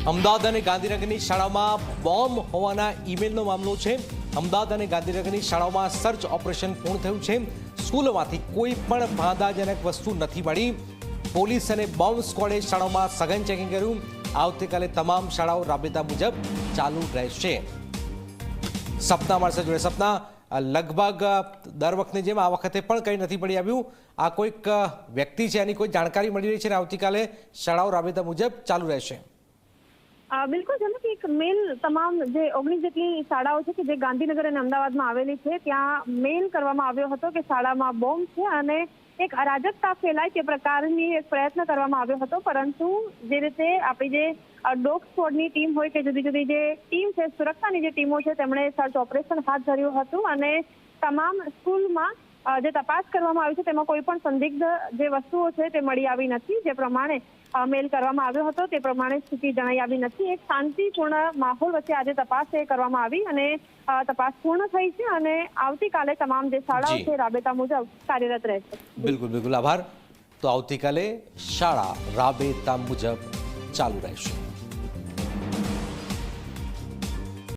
અમદાવાદ અને ગાંધીનગરની શાળામાં બોમ્બ હોવાના ઈમેલનો મામલો છે। અમદાવાદ અને ગાંધીનગરની શાળાઓમાં સર્ચ ઓપરેશન પૂર્ણ થયું છે। સ્કૂલોમાંથી કોઈ પણ બાધાજનક વસ્તુ નથી મળી। પોલીસ અને બોમ્બ સ્ક્વોડે શાળાઓમાં સઘન ચેકિંગ કર્યું। આવતીકાલે તમામ શાળાઓ રાબેતા મુજબ ચાલુ રહેશે। સપના માણસે જોડે સપના, લગભગ દર વખતની જેમ આ વખતે પણ કંઈ નથી મળી આવ્યું। આ કોઈક વ્યક્તિ છે એની કોઈ જાણકારી મળી રહી છે અને આવતીકાલે શાળાઓ રાબેતા મુજબ ચાલુ રહેશે। બિલકુલ જેમ કે એક મેલ તમામ જે 19 જેટલી શાળાઓ છે કે જે ગાંધીનગર અને અમદાવાદમાં આવેલી છે ત્યાં મેલ કરવામાં આવ્યો હતો કે શાળામાં બોમ્બ છે અને એક અરાજકતા ફેલાય તે પ્રકારની એક પ્રયત્ન કરવામાં આવ્યો હતો। પરંતુ જે રીતે આપણી જે ડોગ સ્ક્વોડની ટીમ હોય કે જુદી જુદી જે ટીમ છે, સુરક્ષાની જે ટીમો છે, તેમણે સર્ચ ઓપરેશન હાથ ધર્યું હતું અને તમામ સ્કૂલમાં જે તપાસ કરવામાં આવી છે તેમાં કોઈ પણ સંદિગ્ધ જે વસ્તુઓ છે તે મળી આવી નથી। જે પ્રમાણે મેલ કરવામાં આવ્યો હતો તે પ્રમાણે સ્થિતિ જણાઈ આવી નથી। એક શાંતિપૂર્ણ માહોલ વચ્ચે આજે તપાસ કરવામાં આવી અને તપાસ પૂર્ણ થઈ છે અને આવતીકાલે તમામ જે શાળાઓ છે રાબેતા મુજબ કાર્યરત રહેશે। બિલકુલ બિલકુલ, આભાર। તો આવતીકાલે શાળા રાબેતા મુજબ ચાલુ રહેશે।